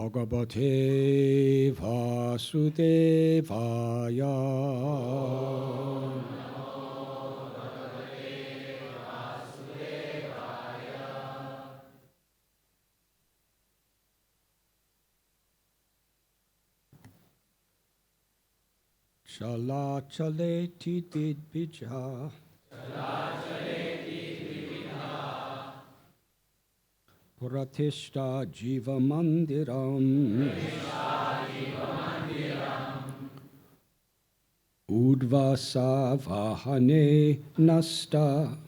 Bhagavate Vasudevaya. Chala chaleti didbija. Pratishta jiva mandiram. Udvasa vahane nasta.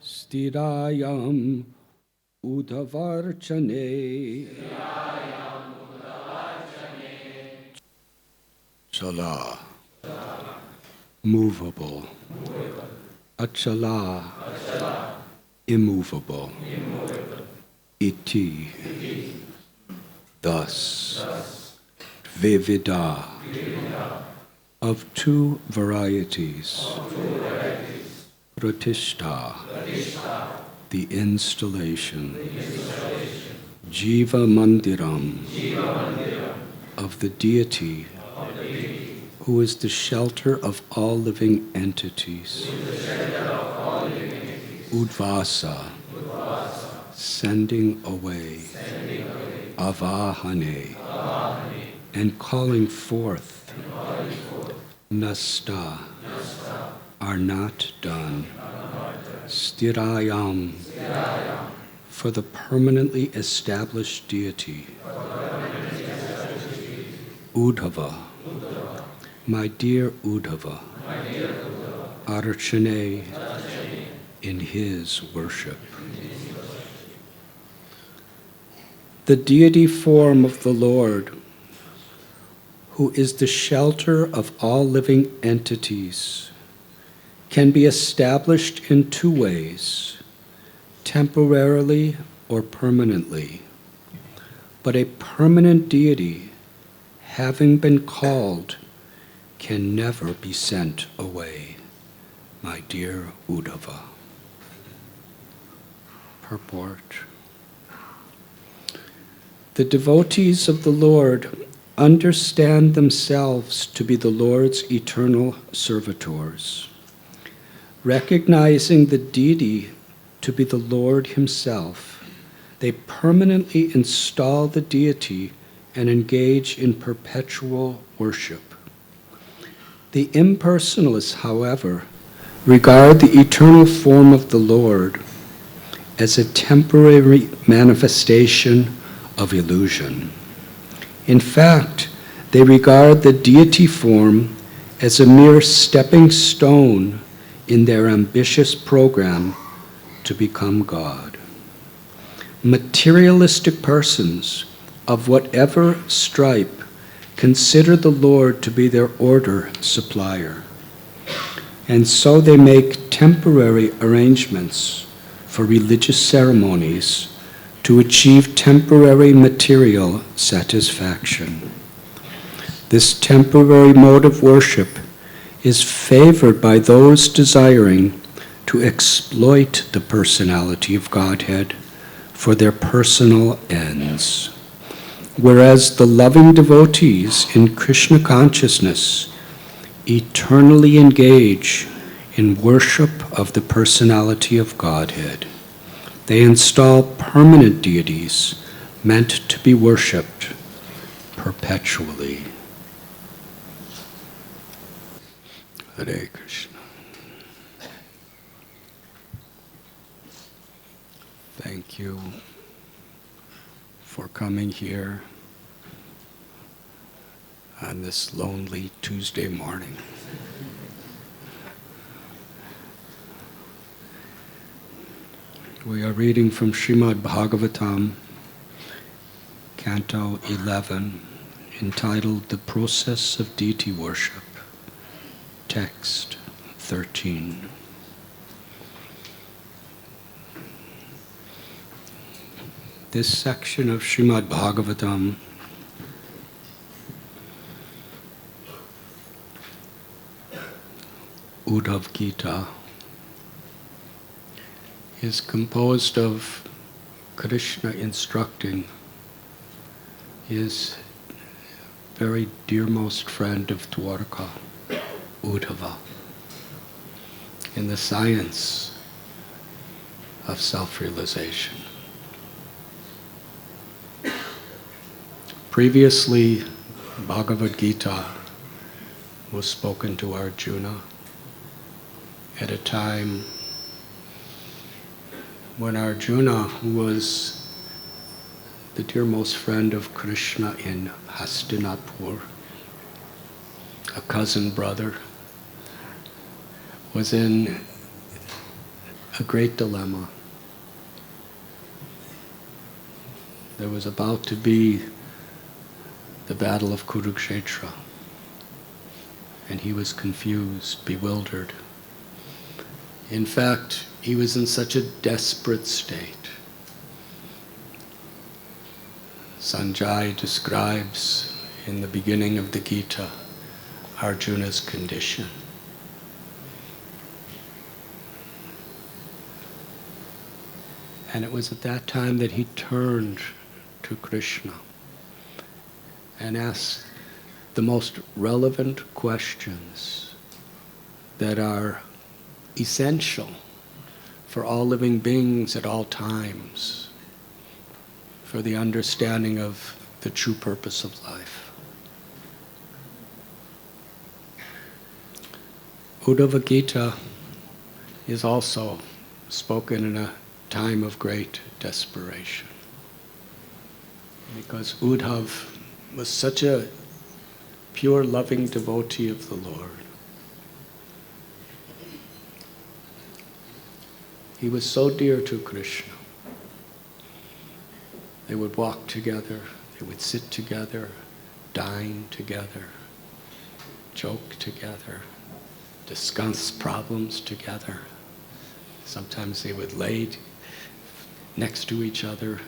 Stirayam udhavarchane. Chala, movable. Achala, immovable. Iti, thus. Vivida, of two varieties. Pratishta, the installation. Jiva Mandiram, of the deity, who is the shelter of all living entities. Udvasa, sending away. Avahane, and calling forth. Nasta, are not done. Stirayam, for the permanently established deity. Udhava, my dear Udhava, Archane, in his worship. The deity form of the Lord, who is the shelter of all living entities, can be established in two ways, temporarily or permanently. But a permanent deity, having been called, can never be sent away, my dear Udhava. Purport. The devotees of the Lord understand themselves to be the Lord's eternal servitors. Recognizing the deity to be the Lord himself, they permanently install the deity and engage in perpetual worship. The impersonalists, however, regard the eternal form of the Lord as a temporary manifestation of illusion. In fact, they regard the deity form as a mere stepping stone in their ambitious program to become God. Materialistic persons of whatever stripe consider the Lord to be their order supplier, and so they make temporary arrangements for religious ceremonies to achieve temporary material satisfaction. This temporary mode of worship is favored by those desiring to exploit the personality of Godhead for their personal ends, whereas the loving devotees in Krishna consciousness eternally engage in worship of the personality of Godhead. They install permanent deities meant to be worshipped perpetually. Hare Krishna. Thank you for coming here on this lonely Tuesday morning. We are reading from Srimad Bhagavatam, Canto 11, entitled The Process of Deity Worship, Text 13. This section of Srimad Bhagavatam Uddhav Gita is composed of Krishna instructing his very dearmost friend of Dwarka, Uddhava, in the science of self-realization. Previously, Bhagavad Gita was spoken to Arjuna at a time when Arjuna, who was the dearmost friend of Krishna in Hastinapur, a cousin brother, was in a great dilemma. There was about to be the battle of Kurukshetra, and he was confused, bewildered. In fact, he was in such a desperate state. Sanjay describes in the beginning of the Gita Arjuna's condition. And it was at that time that he turned to Krishna and asked the most relevant questions that are essential for all living beings at all times, for the understanding of the true purpose of life. Uddhava Gita is also spoken in a time of great desperation, because Uddhav was such a pure, loving devotee of the Lord. He was so dear to Krishna. They would walk together, they would sit together, dine together, joke together, discuss problems together. Sometimes they would lay next to each other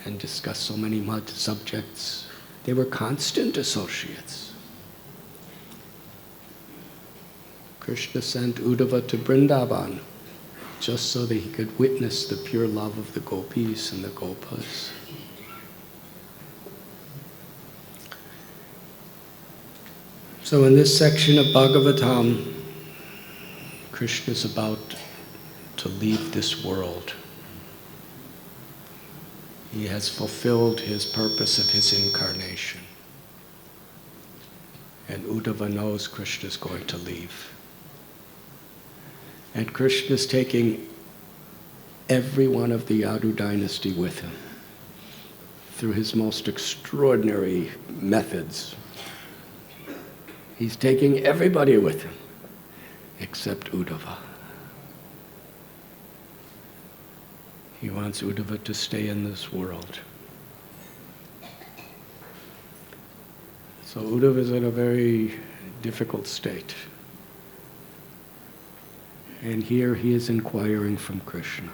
and discuss so many subjects. They were constant associates. Krishna sent Uddhava to Vrindavan just so that he could witness the pure love of the gopis and the gopas. So in this section of Bhagavatam, Krishna is about to leave this world. He has fulfilled his purpose of his incarnation. And Uddhava knows Krishna is going to leave. And Krishna is taking every one of the Yadu dynasty with him through his most extraordinary methods. He's taking everybody with him except Uddhava. He wants Uddhava to stay in this world. So Uddhava is in a very difficult state. And here he is inquiring from Krishna.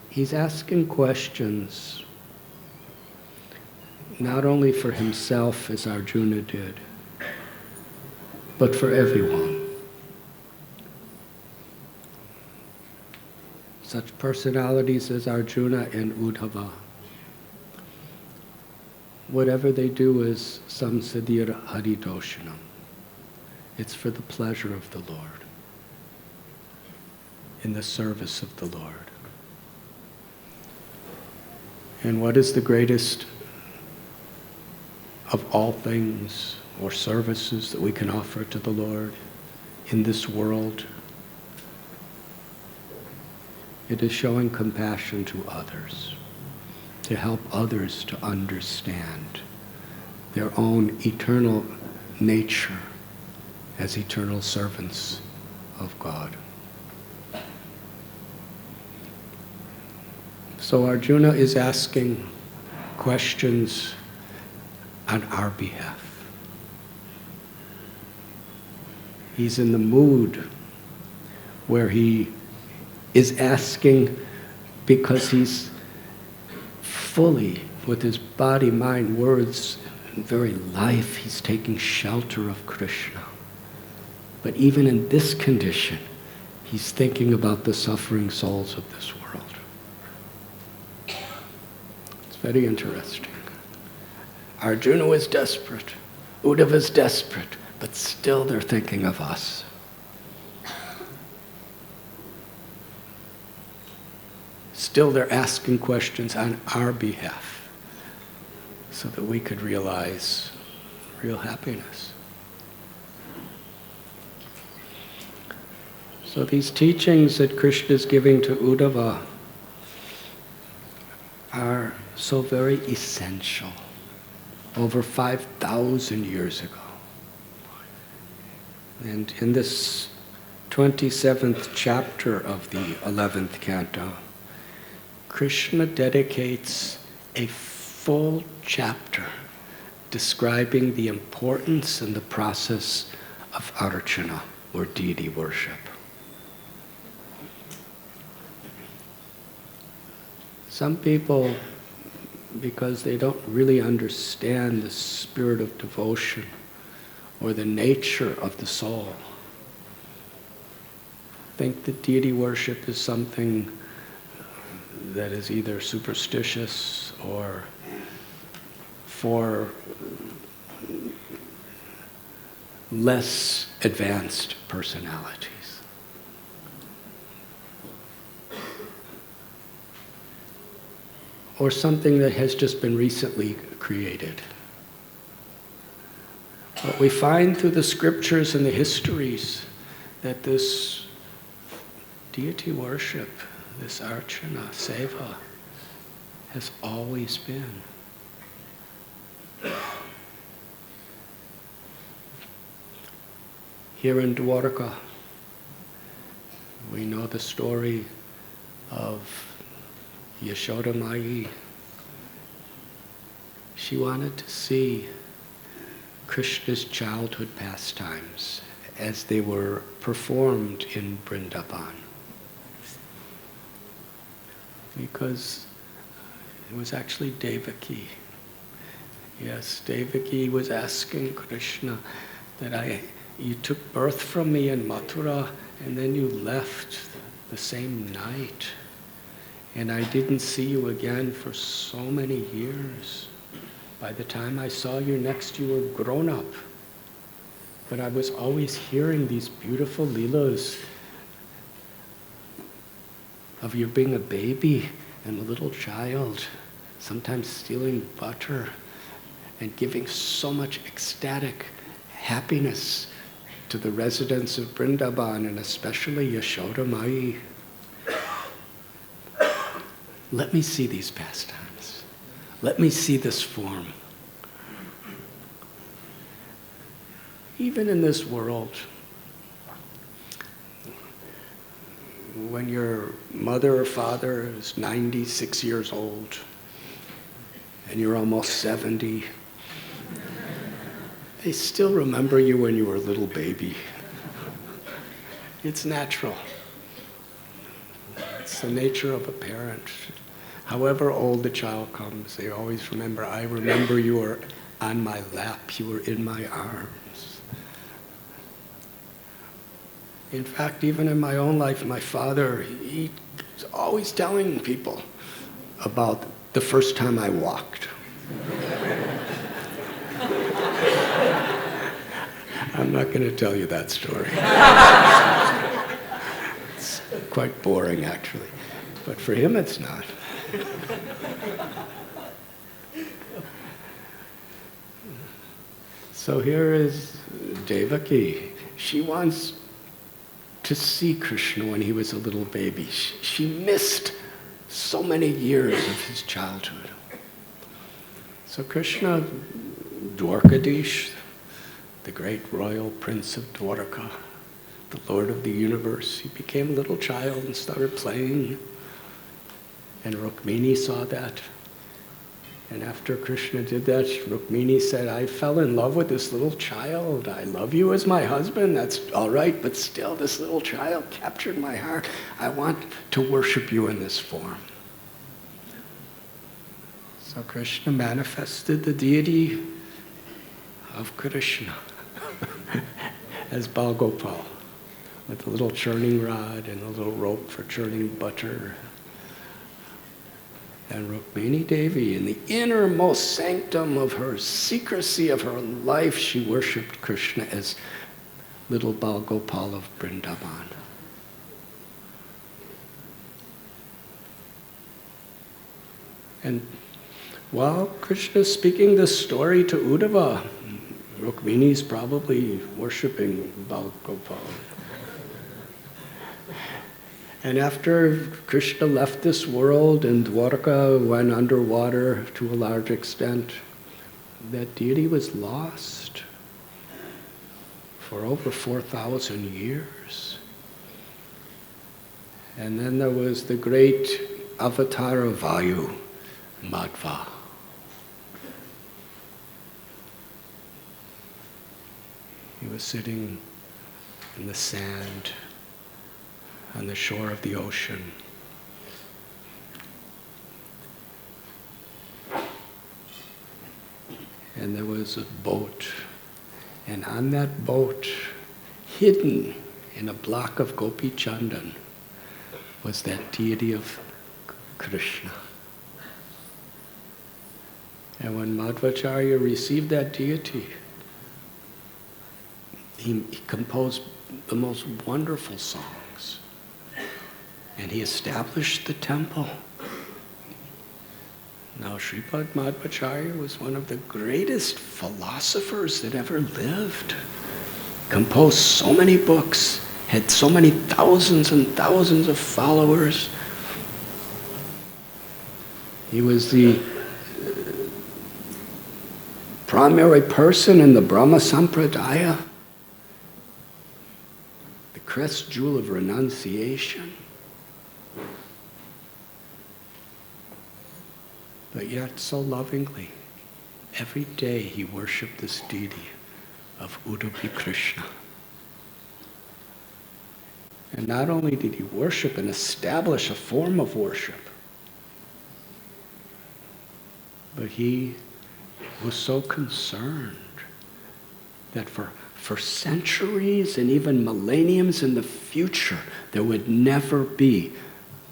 He's asking questions not only for himself, as Arjuna did, but for everyone. Such personalities as Arjuna and Uddhava, whatever they do is samsiddhir haridoshanam. It's for the pleasure of the Lord, in the service of the Lord. And what is the greatest of all things or services that we can offer to the Lord in this world? It is showing compassion to others, to help others to understand their own eternal nature as eternal servants of God. So Arjuna is asking questions on our behalf. He's in the mood where he is asking because he's fully, with his body, mind, words, and very life, he's taking shelter of Krishna. But even in this condition, He's thinking about the suffering souls of this world. It's very interesting. Arjuna was desperate. Uddhava is desperate. But still they're thinking of us. Still they're asking questions on our behalf so that we could realize real happiness. So these teachings that Krishna is giving to Uddhava are so very essential. Over 5,000 years ago. And in this 27th chapter of the 11th canto, Krishna dedicates a full chapter describing the importance and the process of archana, or deity worship. Some people, because they don't really understand the spirit of devotion or the nature of the soul, think that deity worship is something that is either superstitious or for less advanced personalities. Or something that has just been recently created. But we find through the scriptures and the histories that this deity worship, this archana, seva, has always been. Here in Dwarka, we know the story of Yashoda Mai. She wanted to see Krishna's childhood pastimes as they were performed in Vrindavan. Because it was actually Devaki. Yes, Devaki was asking Krishna that you took birth from me in Mathura and then you left the same night. And I didn't see you again for so many years. By the time I saw you next, you were grown up. But I was always hearing these beautiful leelas of you being a baby and a little child, sometimes stealing butter and giving so much ecstatic happiness to the residents of Vrindavan, and especially Yashoda Mai. Let me see these pastimes. Let me see this form. Even in this world, when your mother or father is 96 years old and you're almost 70, they still remember you when you were a little baby. It's natural. It's the nature of a parent. However old the child comes, they always remember, I remember you were on my lap, you were in my arms. In fact, even in my own life, my father, he's always telling people about the first time I walked. I'm not going to tell you that story. It's quite boring, actually. But for him, it's not. So here is Devaki. She wants to see Krishna when he was a little baby. She missed so many years of his childhood. So Krishna, Dwarkadish, the great royal prince of Dwarka, the Lord of the universe, he became a little child and started playing. And Rukmini saw that. And after Krishna did that, Rukmini said, I fell in love with this little child. I love you as my husband, that's all right, but still this little child captured my heart. I want to worship you in this form. So Krishna manifested the deity of Krishna as Balgopal, with a little churning rod and a little rope for churning butter. And Rukmini Devi, in the innermost sanctum of her secrecy of her life, she worshipped Krishna as little Bal Gopal of Vrindavan. And while Krishna's speaking this story to Uddhava, Rukmini's probably worshipping Bal Gopal. And after Krishna left this world and Dwarka went underwater to a large extent, that deity was lost for over 4,000 years. And then there was the great avatar of Vayu, Madhva. He was sitting in the sand on the shore of the ocean. And there was a boat, and on that boat, hidden in a block of Gopi Chandan, was that deity of Krishna. And when Madhvacharya received that deity, he composed the most wonderful songs. And he established the temple. Now, Sripad Madhvacharya was one of the greatest philosophers that ever lived. Composed so many books, had so many thousands and thousands of followers. He was the primary person in the Brahma Sampradaya, the crest jewel of renunciation. But yet so lovingly, every day he worshipped this deity of Udupi Krishna. And not only did he worship and establish a form of worship, but he was so concerned that for centuries and even millenniums in the future, there would never be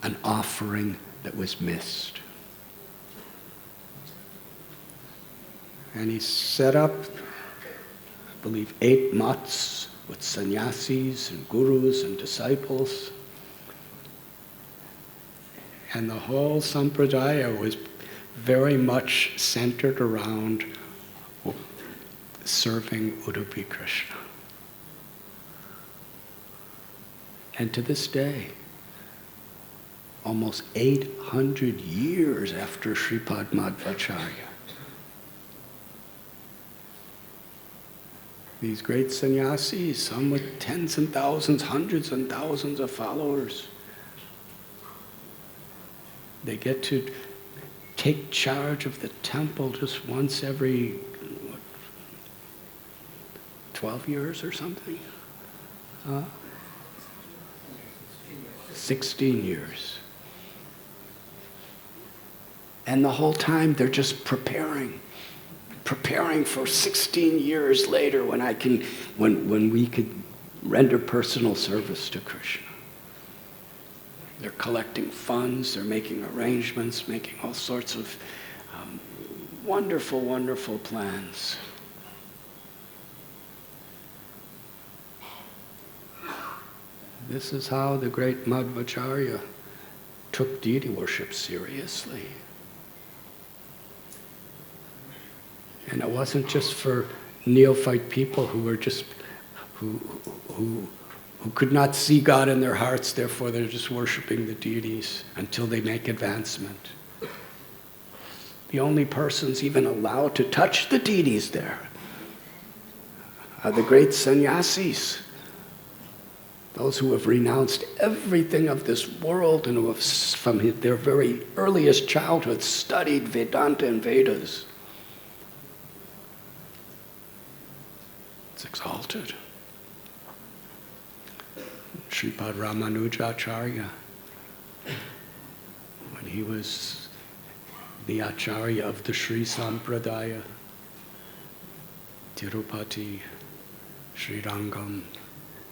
an offering that was missed. And he set up, I believe, 8 mats with sannyasis and gurus and disciples. And the whole sampradaya was very much centered around serving Udupi Krishna. And to this day, almost 800 years after Sripad Madhvacharya, these great sannyasis, some with tens and thousands, hundreds and thousands of followers, they get to take charge of the temple just once every 12 years or something? 16 years. And the whole time they're just preparing for 16 years later when we could render personal service to Krishna. They're collecting funds, they're making arrangements, making all sorts of wonderful, wonderful plans. This is how the great Madhvacharya took deity worship seriously. And it wasn't just for neophyte people who were just who could not see God in their hearts, therefore they're just worshiping the deities until they make advancement. The only persons even allowed to touch the deities there are the great sannyasis, those who have renounced everything of this world and who have, from their very earliest childhood, studied Vedanta and Vedas. It's exalted. Sripad Ramanujacharya, when he was the Acharya of the Sri Sampradaya, Tirupati, Srirangam,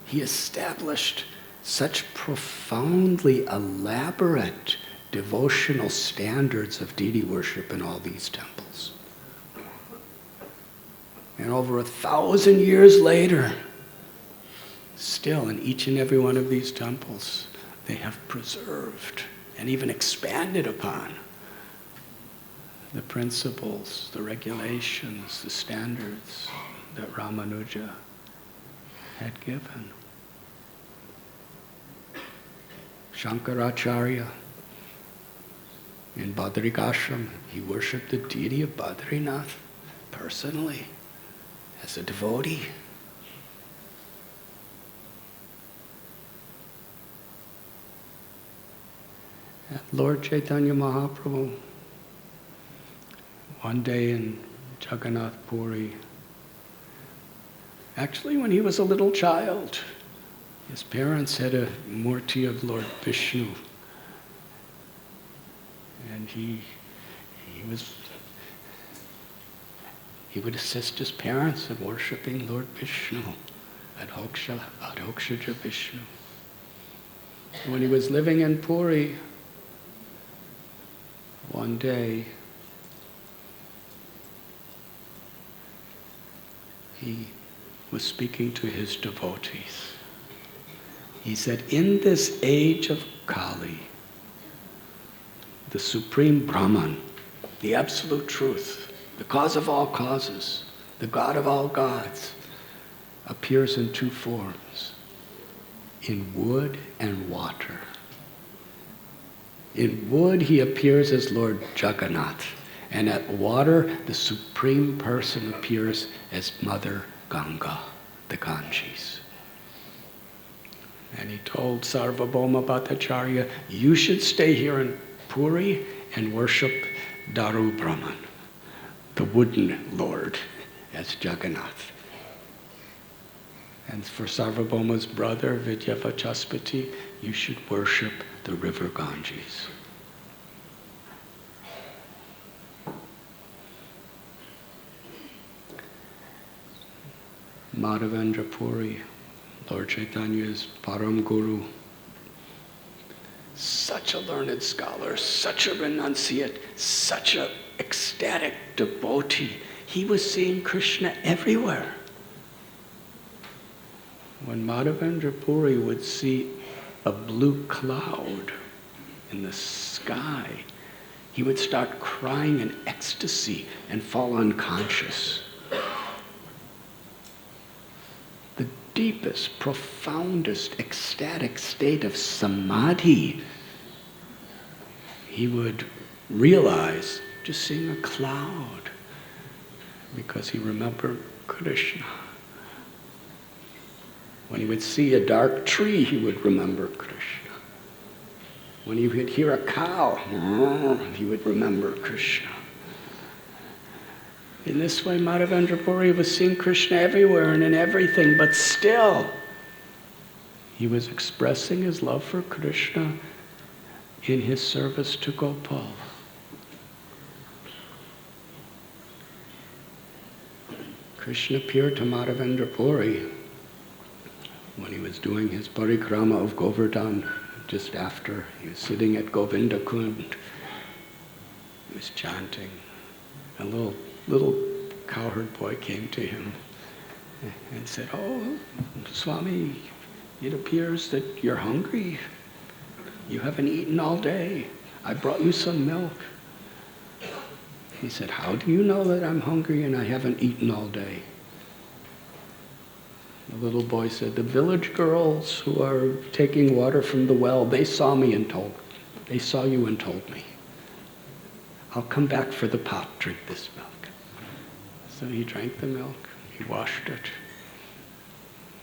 He established such profoundly elaborate devotional standards of deity worship in all these temples. And over 1,000 years later, still in each and every one of these temples, they have preserved and even expanded upon the principles, the regulations, the standards that Ramanuja had given. Shankaracharya in Badrikashram, he worshipped the deity of Badrinath personally as a devotee. And Lord Chaitanya Mahaprabhu, one day in Jagannath Puri, actually when he was a little child, his parents had a murti of Lord Vishnu. And he would assist his parents in worshiping Lord Vishnu, Adhokshaja Vishnu. When he was living in Puri, one day, he was speaking to his devotees. He said, in this age of Kali, the supreme Brahman, the absolute truth, the cause of all causes, the God of all gods, appears in two forms, in wood and water. In wood, he appears as Lord Jagannath, and at water, the Supreme Person appears as Mother Ganga, the Ganges. And he told Sarvabhauma Bhattacharya, you should stay here in Puri and worship Daru Brahman, the wooden Lord, as Jagannath. And for Sarvabhauma's brother, Vidyavachaspati, you should worship the river Ganges. Madhavendra Puri, Lord Chaitanya's Param Guru, such a learned scholar, such a renunciate, such an ecstatic devotee. He was seeing Krishna everywhere. When Madhavendra Puri would see a blue cloud in the sky, he would start crying in ecstasy and fall unconscious. The deepest, profoundest, ecstatic state of samadhi, he would realize just seeing a cloud because he remembered Krishna. When he would see a dark tree, he would remember Krishna. When he would hear a cow, he would remember Krishna. In this way, Madhavendra Puri was seeing Krishna everywhere and in everything, but still, he was expressing his love for Krishna in his service to Gopal. Krishna appeared to Madhavendra Puri when he was doing his parikrama of Govardhan, just after he was sitting at Govinda Kund. He was chanting. A little cowherd boy came to him and said, "Oh, Swami, it appears that you're hungry. You haven't eaten all day. I brought you some milk." He said, "How do you know that I'm hungry and I haven't eaten all day?" The little boy said, "The village girls who are taking water from the well, they saw you and told me. I'll come back for the pot, drink this milk." So he drank the milk, he washed it,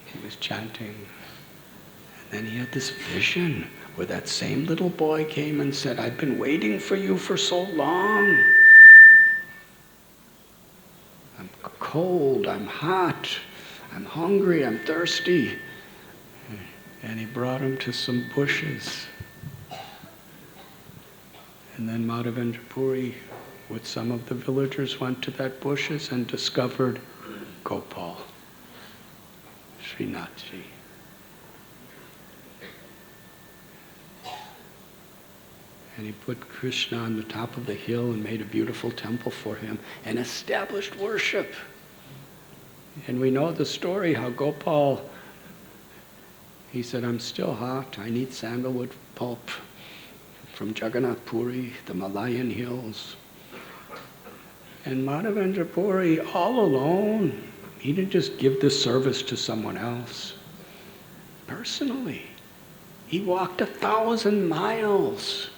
he was chanting. And then he had this vision where that same little boy came and said, "I've been waiting for you for so long. I'm cold, I'm hot, I'm hungry, I'm thirsty." And he brought him to some bushes. And then Madhavendra Puri, with some of the villagers, went to that bushes and discovered Gopal, Srinathji. And he put Krishna on the top of the hill and made a beautiful temple for him and established worship. And we know the story how Gopal, he said, I'm still hot, I need sandalwood pulp from Jagannath Puri, the Malayan hills. And Madhavendra Puri, all alone, he didn't just give this service to someone else. Personally, he walked 1,000 miles.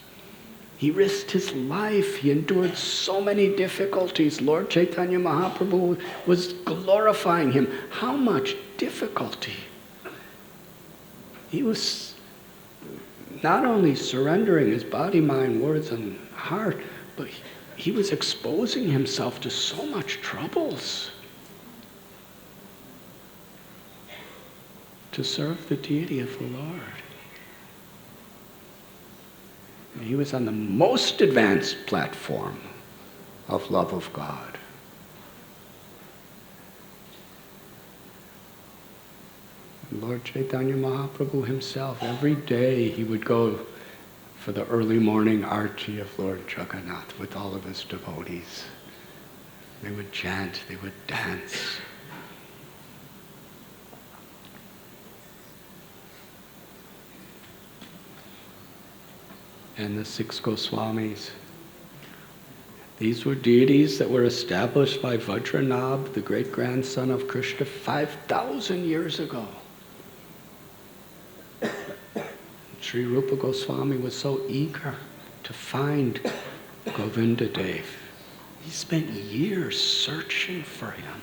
He risked his life. He endured so many difficulties. Lord Chaitanya Mahaprabhu was glorifying him. How much difficulty? He was not only surrendering his body, mind, words, and heart, but he was exposing himself to so much troubles to serve the deity of the Lord. He was on the most advanced platform of love of God. Lord Chaitanya Mahaprabhu himself, every day he would go for the early morning arti of Lord Jagannath with all of his devotees. They would chant, they would dance. And the 6 Goswamis. These were deities that were established by Vajranabh, the great-grandson of Krishna, 5,000 years ago. Sri Rupa Goswami was so eager to find Govinda Dev. He spent years searching for him.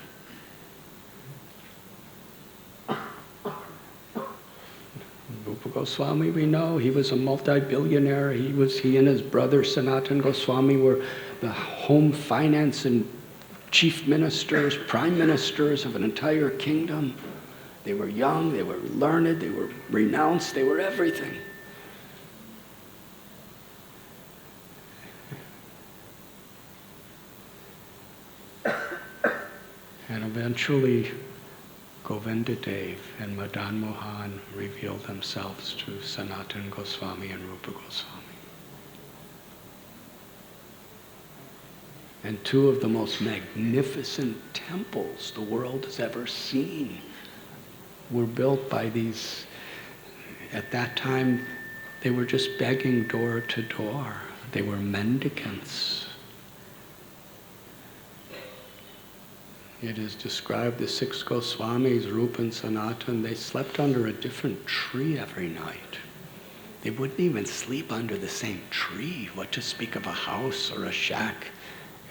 Rupa Goswami, we know, he was a multi-billionaire. He and his brother Sanatan Goswami were the home finance and chief ministers, prime ministers of an entire kingdom. They were young, they were learned, they were renounced, they were everything. And eventually, Govinda Dev and Madan Mohan revealed themselves to Sanatan Goswami and Rupa Goswami. And 2 of the most magnificent temples the world has ever seen were built by these. At that time, they were just begging door to door. They were mendicants. It is described, the 6 Goswamis, Rupa and Sanatan, they slept under a different tree every night. They wouldn't even sleep under the same tree, what to speak of a house or a shack.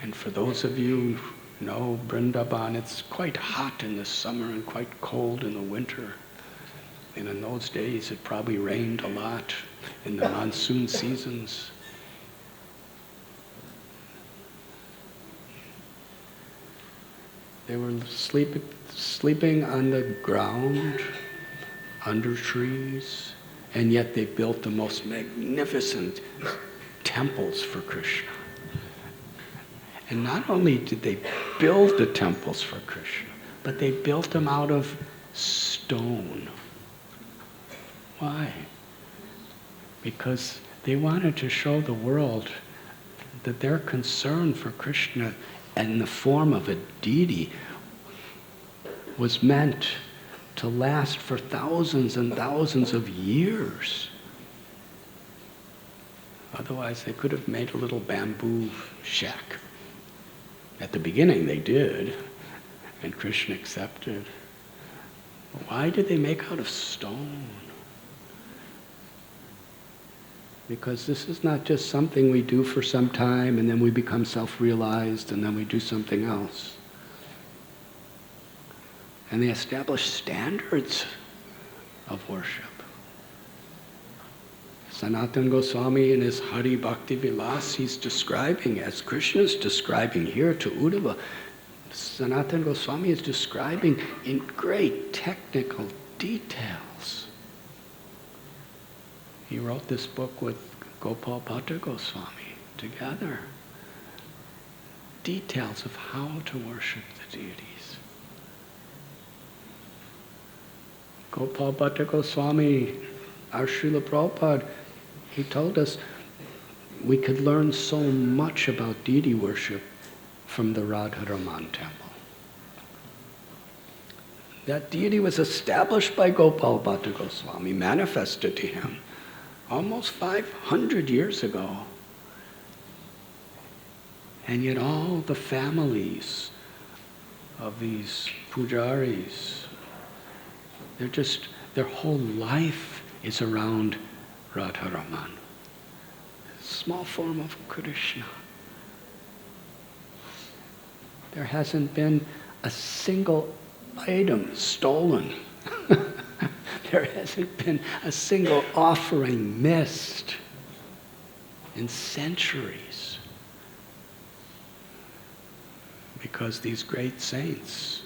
And for those of you who know Vrindavan, it's quite hot in the summer and quite cold in the winter. And in those days, it probably rained a lot in the monsoon seasons. They were sleeping on the ground, under trees, and yet they built the most magnificent temples for Krishna. And not only did they build the temples for Krishna, but they built them out of stone. Why? Because they wanted to show the world that their concern for Krishna in the form of a deity was meant to last for thousands and thousands of years. Otherwise, they could have made a little bamboo shack. At the beginning, they did, and Krishna accepted. Why did they make out of stone? Because this is not just something we do for some time and then we become self-realized and then we do something else. And they establish standards of worship. Sanatan Goswami in his Hari Bhakti Vilas, he's describing, as Krishna's describing here to Uddhava, Sanatan Goswami is describing in great technical details. He wrote this book with Gopal Bhatta Goswami together. Details of how to worship the deities. Gopal Bhatta Goswami, our Srila Prabhupada, he told us, we could learn so much about deity worship from the Radharaman temple. That deity was established by Gopal Bhatta Goswami, manifested to him almost 500 years ago. And yet all the families of these pujaris, their whole life is around Radharaman. Small form of Krishna. There hasn't been a single item stolen. There hasn't been a single offering missed in centuries. Because these great saints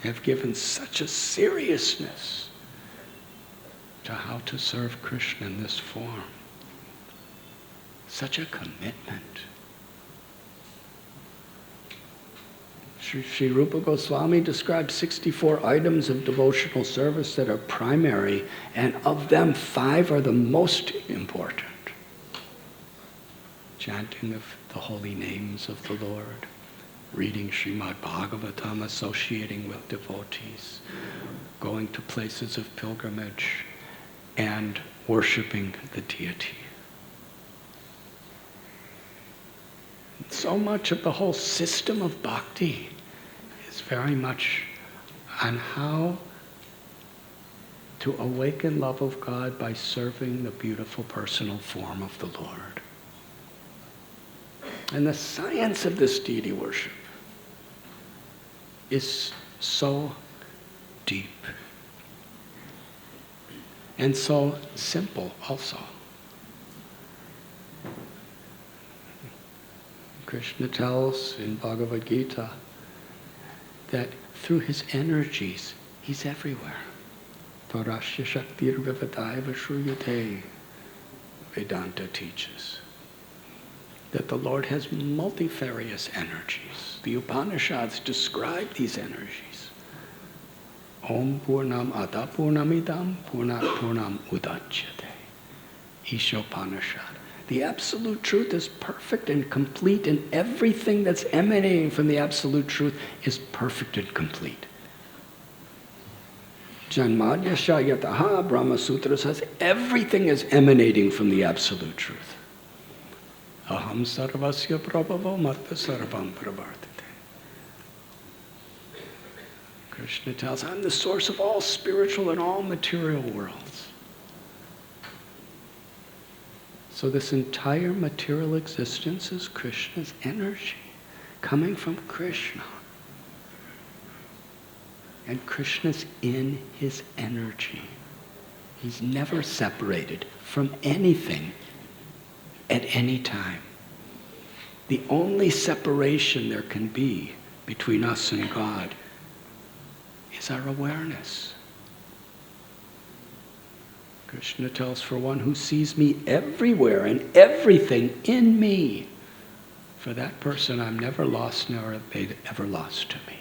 have given such a seriousness to how to serve Krishna in this form. Such a commitment. Sri Rupa Goswami describes 64 items of devotional service that are primary, and of them 5 are the most important. Chanting of the holy names of the Lord, reading Srimad Bhagavatam, associating with devotees, going to places of pilgrimage, and worshiping the deity. So much of the whole system of bhakti is very much on how to awaken love of God by serving the beautiful personal form of the Lord. And the science of this deity worship is so deep and so simple also. Krishna tells in Bhagavad Gita that through his energies, he's everywhere. Parasya Shaktir Vivadaiva Shruyate, Vedanta teaches that the Lord has multifarious energies. The Upanishads describe these energies. Om Purnam Ata Purnamidam Purnat Purnam Udachyate. Ishopanishad. The absolute truth is perfect and complete, and everything that's emanating from the absolute truth is perfect and complete. Janmadya Shayataha Brahma Sutra says everything is emanating from the absolute truth. Aham sarvasya prabhavo matta sarvam pravartate. Krishna tells, I'm the source of all spiritual and all material worlds. So this entire material existence is Krishna's energy, coming from Krishna. And Krishna's in his energy. He's never separated from anything at any time. The only separation there can be between us and God is our awareness. Krishna tells, for one who sees me everywhere and everything in me, for that person I'm never lost, nor are they ever lost to me.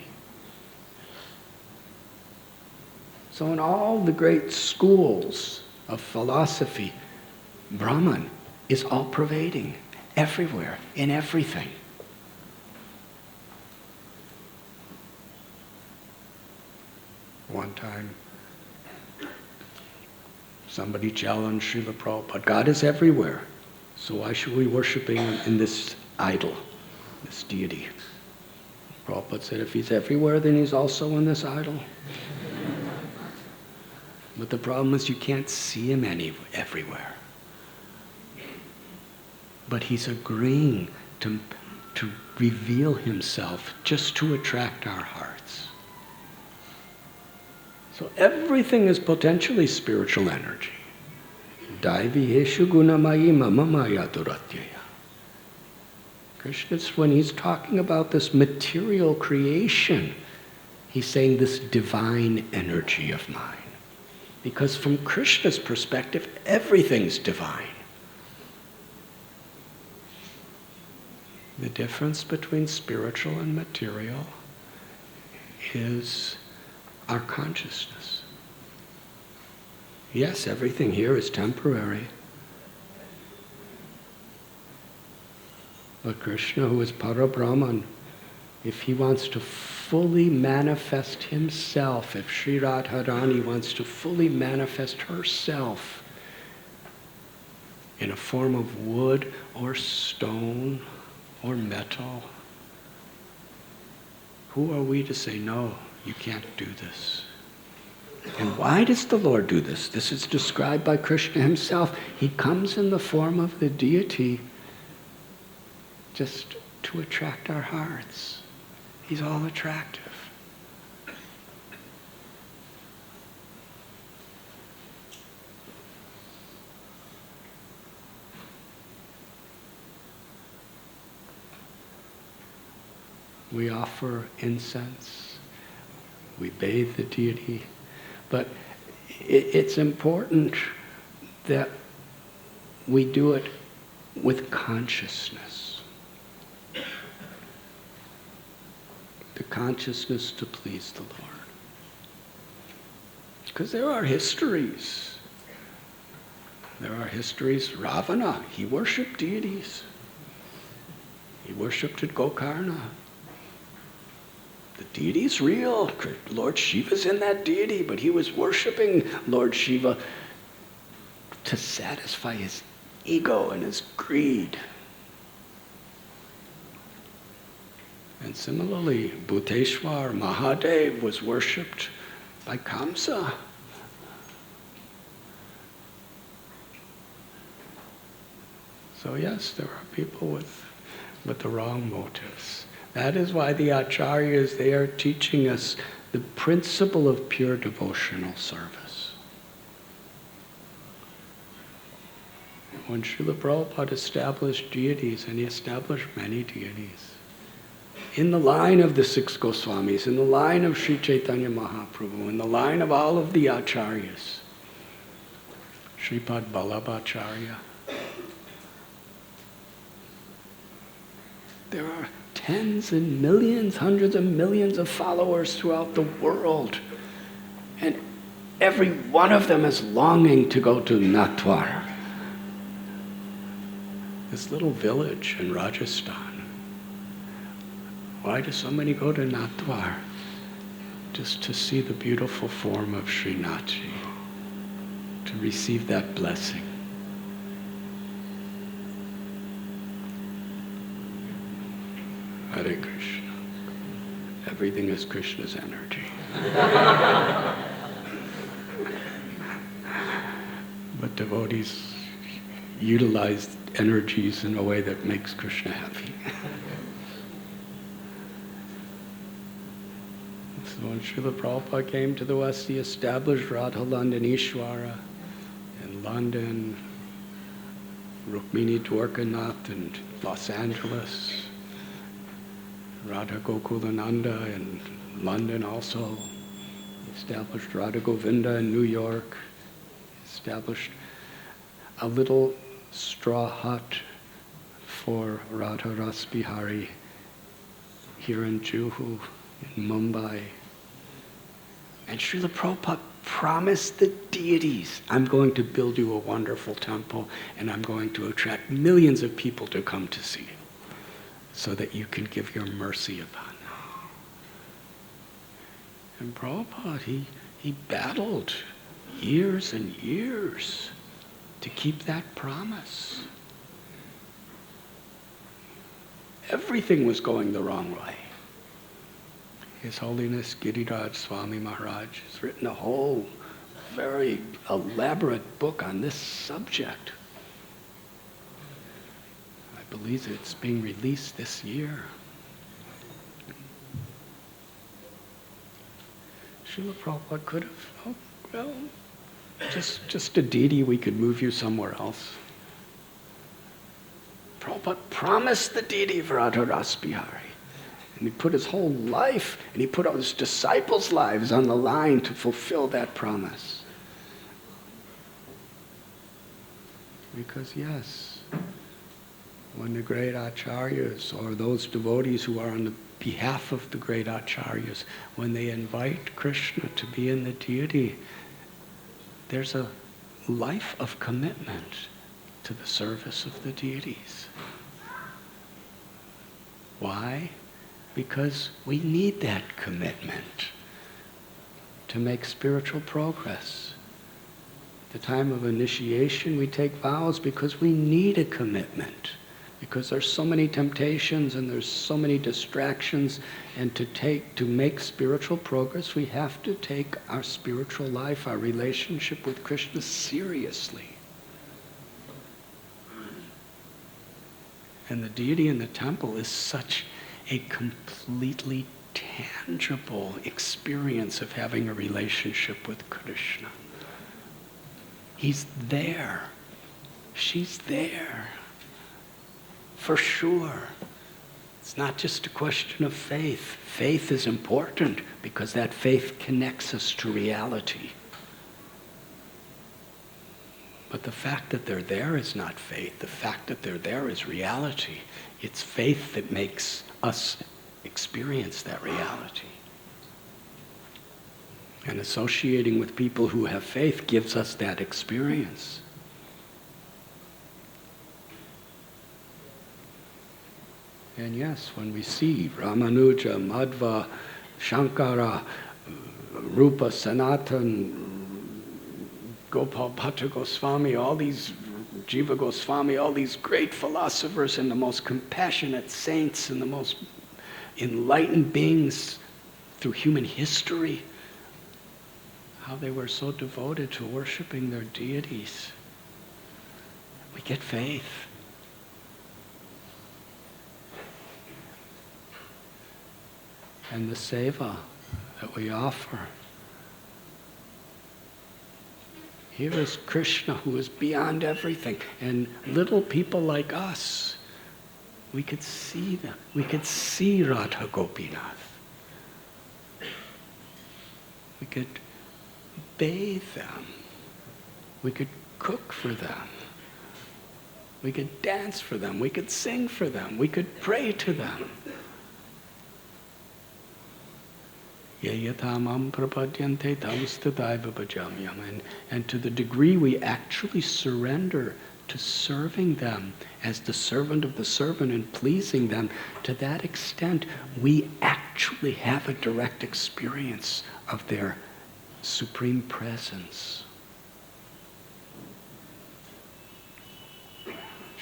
So in all the great schools of philosophy, Brahman is all-pervading, everywhere, in everything. One time, somebody challenged Srila Prabhupada, God is everywhere, so why should we worship him in this idol, this deity? Prabhupada said, if he's everywhere, then he's also in this idol. But the problem is you can't see him everywhere. But he's agreeing to reveal himself just to attract our hearts. So everything is potentially spiritual energy. Daiviheshu gunamayi mama maya duratyaya. Krishna, when he's talking about this material creation, he's saying this divine energy of mine. Because from Krishna's perspective, everything's divine. The difference between spiritual and material is our consciousness. Yes, everything here is temporary. But Krishna, who is Parabrahman, if he wants to fully manifest himself, if Sri Radharani wants to fully manifest herself in a form of wood or stone or metal, who are we to say, no, you can't do this? And why does the Lord do this? This is described by Krishna himself. He comes in the form of the deity just to attract our hearts. He's all attractive. We offer incense. We bathe the deity. But it's important that we do it with consciousness. The consciousness to please the Lord. Because there are histories. There are histories. Ravana, he worshipped deities. He worshipped at Gokarna. The deity's real. Lord Shiva's in that deity, but he was worshipping Lord Shiva to satisfy his ego and his greed. And similarly, Bhuteshwar, Mahadev, was worshipped by Kamsa. So yes, there are people with the wrong motives. That is why the acharyas, they are teaching us the principle of pure devotional service. When Srila Prabhupada established deities, and he established many deities, in the line of the six Goswamis, in the line of Sri Chaitanya Mahaprabhu, in the line of all of the acharyas, Sripad Vallabhacharya, there are tens and millions, hundreds of millions of followers throughout the world. And every one of them is longing to go to Natwar, this little village in Rajasthan. Why do so many go to Natwar? Just to see the beautiful form of Srinathji, to receive that blessing. Hare Krishna. Everything is Krishna's energy. But devotees utilize energies in a way that makes Krishna happy. So when Srila Prabhupada came to the West, he established Radha Landanishwara in London, Rukmini Dwarkanath in Los Angeles, Radha Gokulananda in London also. He established Radha Govinda in New York. He established a little straw hut for Radha Ras Bihari here in Juhu, in Mumbai. And Srila Prabhupada promised the deities, I'm going to build you a wonderful temple and I'm going to attract millions of people to come to see you, so that you can give your mercy upon them. And Prabhupada, he battled years and years to keep that promise. Everything was going the wrong way. His Holiness Giriraj Swami Maharaj has written a whole very elaborate book on this subject. I believe it's being released this year. Srila Prabhupada could have, just a deity, we could move you somewhere else. Prabhupada promised the deity of Radha Ras Bihari. And he put his whole life, and he put all his disciples' lives on the line to fulfill that promise. Because yes, when the great acharyas, or those devotees who are on the behalf of the great acharyas, when they invite Krishna to be in the deity, there's a life of commitment to the service of the deities. Why? Because we need that commitment to make spiritual progress. At the time of initiation, we take vows because we need a commitment. Because there's so many temptations and there's so many distractions, and to make spiritual progress, we have to take our spiritual life, our relationship with Krishna seriously. And the deity in the temple is such a completely tangible experience of having a relationship with Krishna. He's there. She's there. For sure. It's not just a question of faith. Faith is important because that faith connects us to reality. But the fact that they're there is not faith. The fact that they're there is reality. It's faith that makes us experience that reality. And associating with people who have faith gives us that experience. And yes, when we see Ramanuja, Madhva, Shankara, Rupa, Sanatan, Gopal Bhatta Goswami, all these, Jiva Goswami, all these great philosophers and the most compassionate saints and the most enlightened beings through human history, how they were so devoted to worshiping their deities. We get faith. And the seva that we offer. Here is Krishna, who is beyond everything. And little people like us, we could see them. We could see Radha Gopinath. We could bathe them. We could cook for them. We could dance for them. We could sing for them. We could pray to them. And to the degree we actually surrender to serving them as the servant of the servant and pleasing them, to that extent we actually have a direct experience of their supreme presence.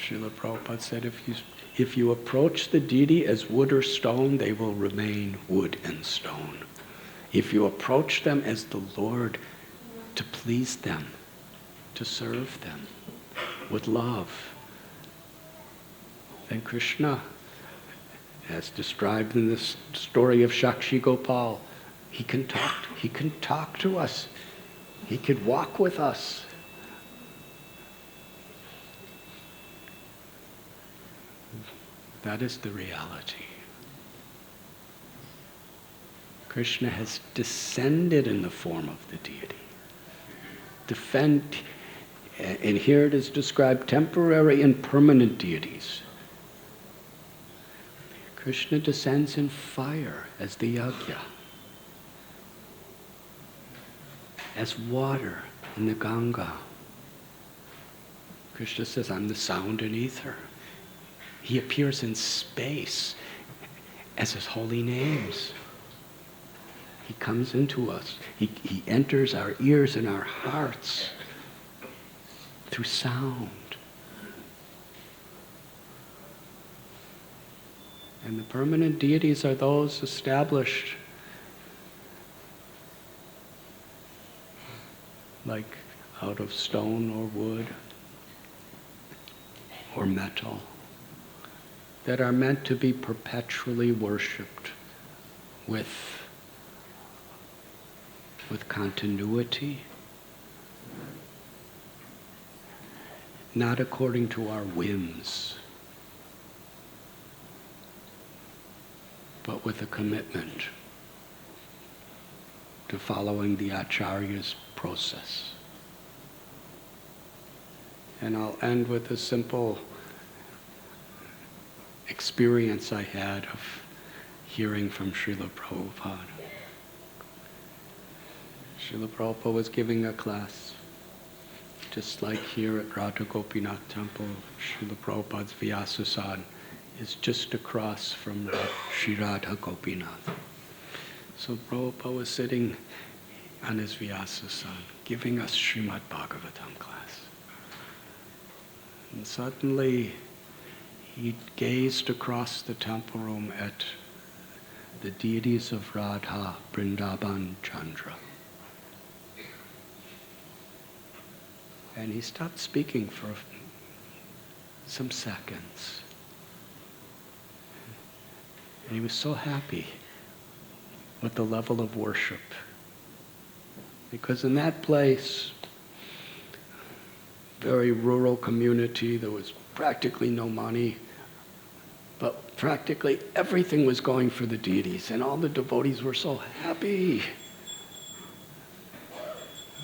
Srila Prabhupada said, if you approach the deity as wood or stone, they will remain wood and stone. If you approach them as the Lord, to please them, to serve them with love, then Krishna, as described in this story of Shakshi Gopal, he can talk to us. He could walk with us. That is the reality. Krishna has descended in the form of the deity. And here it is described, temporary and permanent deities. Krishna descends in fire as the yajna, as water in the Ganga. Krishna says, I'm the sound and ether. He appears in space as his holy names. He comes into us. He enters our ears and our hearts through sound. And the permanent deities are those established like out of stone or wood or metal, that are meant to be perpetually worshipped with continuity, not according to our whims, but with a commitment to following the Acharya's process. And I'll end with a simple experience I had of hearing from Srila Prabhupada. Srila Prabhupada was giving a class, just like here at Radha Gopinath Temple, Srila Prabhupada's Vyasasan. is just across from Sri Radha Gopinath. So Prabhupada was sitting on his Vyasasana, giving us Srimad Bhagavatam class. And suddenly, he gazed across the temple room at the deities of Radha, Vrindavan, Chandra. And he stopped speaking for some seconds. And he was so happy with the level of worship. Because in that place, very rural community, there was practically no money, but practically everything was going for the deities, and all the devotees were so happy.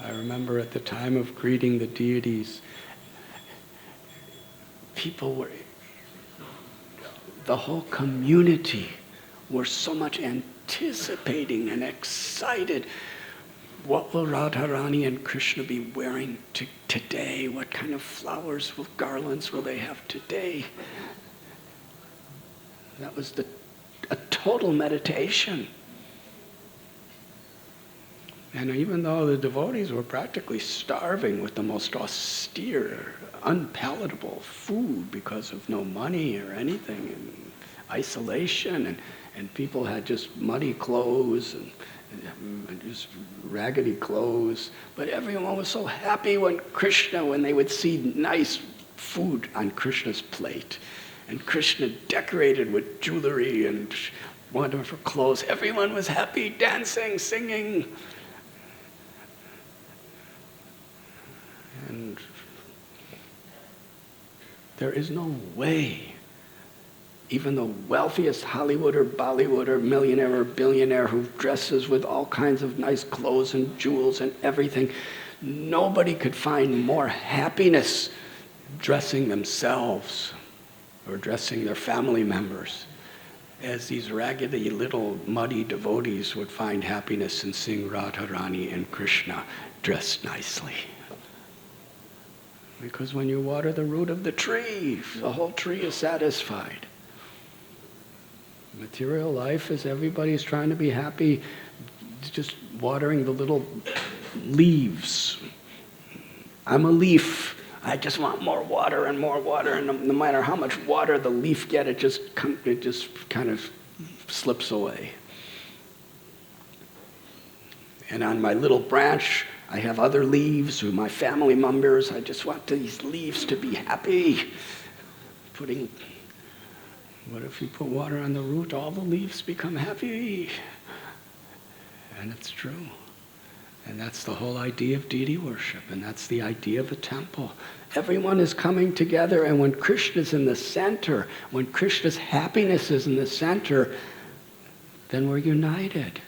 I remember at the time of greeting the deities, the whole community were so much anticipating and excited. What will Radharani and Krishna be wearing today? What kind of flowers, garlands will they have today? That was a total meditation. And even though the devotees were practically starving with the most austere, unpalatable food because of no money or anything, and isolation, and people had just muddy clothes and just raggedy clothes, but everyone was so happy when they would see nice food on Krishna's plate, and Krishna decorated with jewelry and wonderful clothes. Everyone was happy, dancing, singing. And there is no way even the wealthiest Hollywood or Bollywood or millionaire or billionaire who dresses with all kinds of nice clothes and jewels and everything, nobody could find more happiness dressing themselves or dressing their family members as these raggedy little muddy devotees would find happiness in seeing Radharani and Krishna dressed nicely. Because when you water the root of the tree, the whole tree is satisfied. Material life is everybody's trying to be happy, just watering the little leaves. I'm a leaf. I just want more water, and no matter how much water the leaf gets, it just kind of slips away. And on my little branch, I have other leaves who are my family members. I just want these leaves to be happy. What if you put water on the root, all the leaves become happy? And it's true. And that's the whole idea of deity worship, and that's the idea of a temple. Everyone is coming together, and when Krishna's in the center, when Krishna's happiness is in the center, then we're united.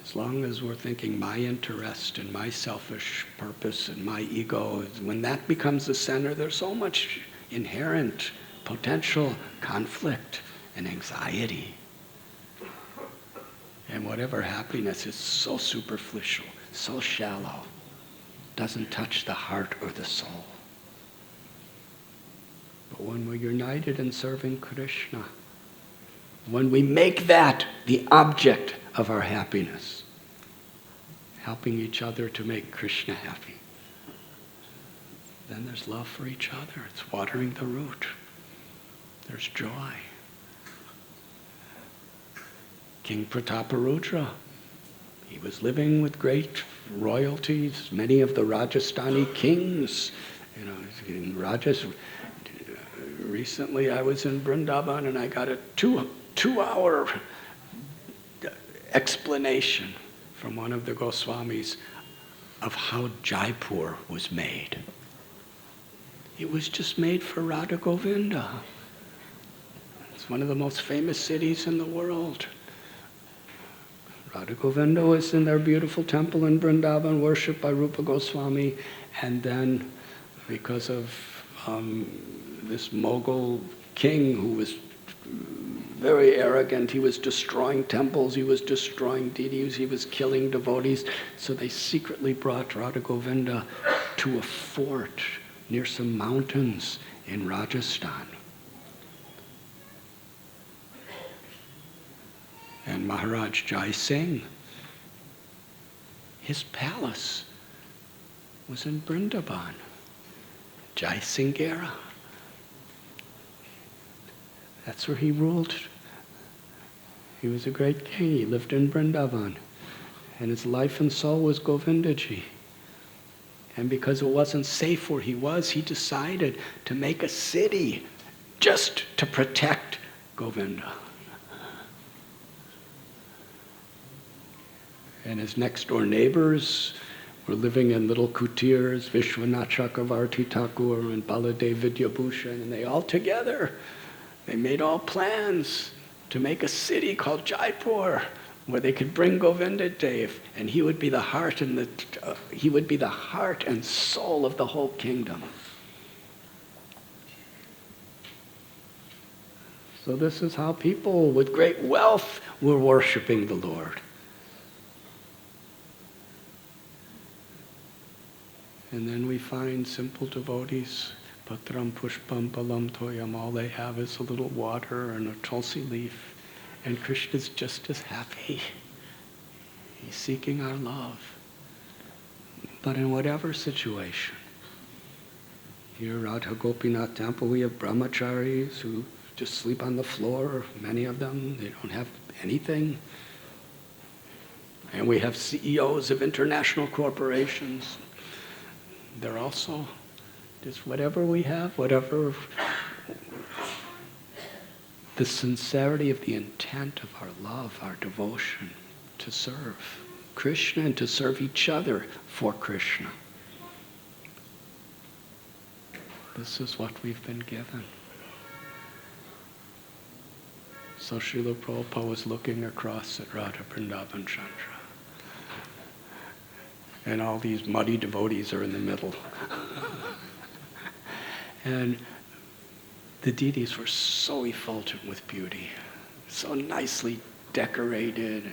As long as we're thinking my interest and my selfish purpose and my ego, when that becomes the center, there's so much inherent potential conflict and anxiety. And whatever happiness is so superficial, so shallow, doesn't touch the heart or the soul. But when we're united in serving Krishna, when we make that the object of our happiness, helping each other to make Krishna happy, then there's love for each other. It's watering the root. There's joy. King Prataparudra, he was living with great royalties, many of the Rajasthani kings. In Rajasthan, recently I was in Vrindavan and I got a two-hour explanation from one of the Goswamis of how Jaipur was made. It was just made for Radha Govinda. It's one of the most famous cities in the world. Radha Govinda was in their beautiful temple in Vrindavan, worshipped by Rupa Goswami, and then because of this Mughal king who was very arrogant, he was destroying temples, he was destroying deities, he was killing devotees, so they secretly brought Radha Govinda to a fort near some mountains in Rajasthan. Maharaj Jai Singh, his palace was in Vrindavan, Jai Singhera. That's where he ruled. He was a great king. He lived in Vrindavan. And his life and soul was Govindaji. And because it wasn't safe where he was, he decided to make a city just to protect Govinda. And his next door neighbors were living in little kutirs, Vishwanath Chakravarti Thakur and Baladev Vidyabhushan, and they all together, they made all plans to make a city called Jaipur, where they could bring Govinda Dev, and he would be the heart and soul of the whole kingdom. So this is how people with great wealth were worshiping the Lord. And then we find simple devotees, patram pushpam palam toyam, all they have is a little water and a tulsi leaf. And Krishna's just as happy. He's seeking our love. But in whatever situation, here Radha Gopinath Temple, we have brahmacharis who just sleep on the floor, many of them, they don't have anything. And we have CEOs of international corporations. They're also just whatever we have, whatever the sincerity of the intent of our love, our devotion to serve Krishna and to serve each other for Krishna. This is what we've been given. So Srila Prabhupada was looking across at Radha Vrindavan Chandra. And all these muddy devotees are in the middle. And the deities were so effulgent with beauty, so nicely decorated.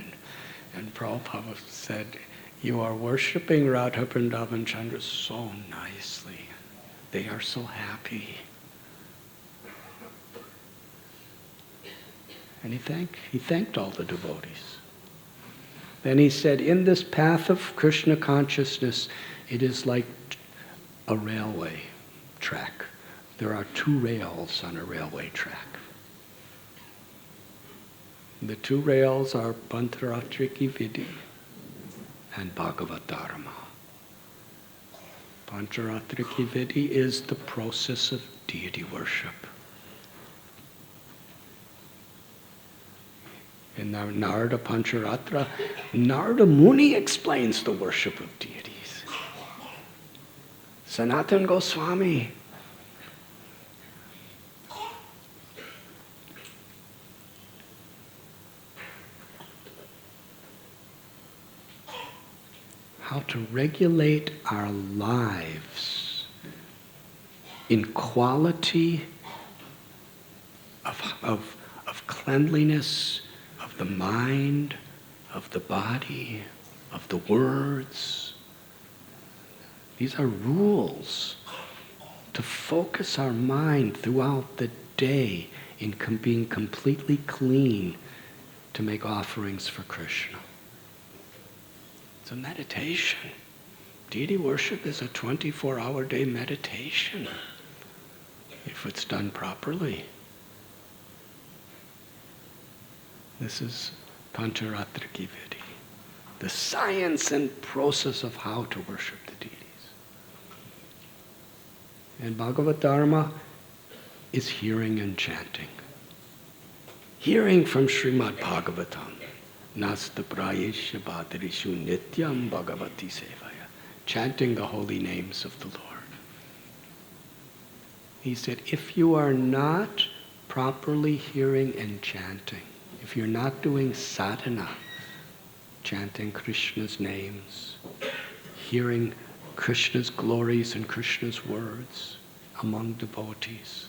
And Prabhupada said, you are worshiping Radha Vrindavan Chandra so nicely. They are so happy. And he thanked all the devotees. Then he said, in this path of Krishna consciousness, it is like a railway track. There are two rails on a railway track. The two rails are Pancharatriki Vidhi and Bhagavad Dharma. Pancharatriki Vidhi is the process of deity worship. In the Narada Pancharatra, Narada Muni explains the worship of deities. Sanatana Goswami how to regulate our lives in quality of cleanliness, of the mind, of the body, of the words. These are rules to focus our mind throughout the day in being completely clean to make offerings for Krishna. It's a meditation. Deity worship is a 24-hour day meditation if it's done properly. This is Pancharatriki Vidhi, the science and process of how to worship the deities. And Bhagavad Dharma is hearing and chanting. Hearing from Srimad Bhagavatam. Nasta prayesha bhadrishu nityam bhagavati sevaya. Chanting the holy names of the Lord. He said, if you are not properly hearing and chanting, if you're not doing sadhana, chanting Krishna's names, hearing Krishna's glories and Krishna's words among devotees,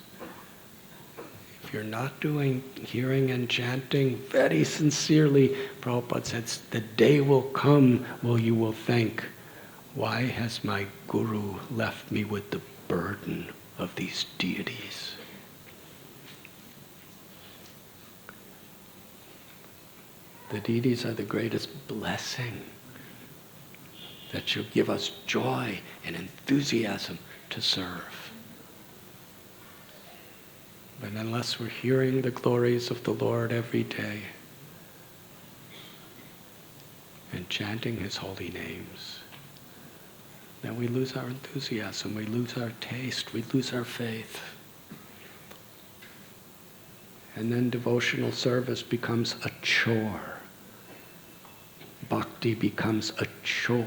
if you're not doing hearing and chanting very sincerely, Prabhupada says, the day will come where you will think, why has my guru left me with the burden of these deities? The deities are the greatest blessing that should give us joy and enthusiasm to serve. But unless we're hearing the glories of the Lord every day and chanting His holy names, then we lose our enthusiasm, we lose our taste, we lose our faith. And then devotional service becomes a chore. Bhakti becomes a chore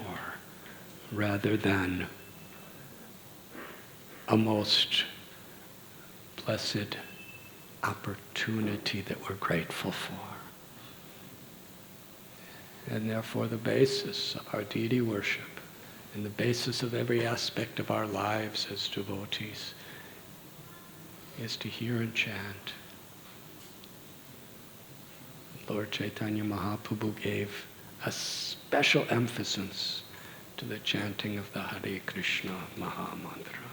rather than a most blessed opportunity that we're grateful for. And therefore the basis of our deity worship and the basis of every aspect of our lives as devotees is to hear and chant. Lord Chaitanya Mahaprabhu gave a special emphasis to the chanting of the Hare Krishna Maha Mantra.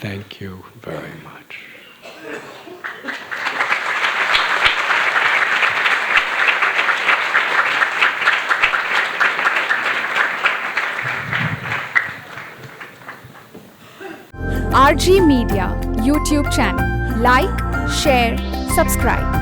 Thank you very much. RG Media YouTube channel. Like, share, subscribe.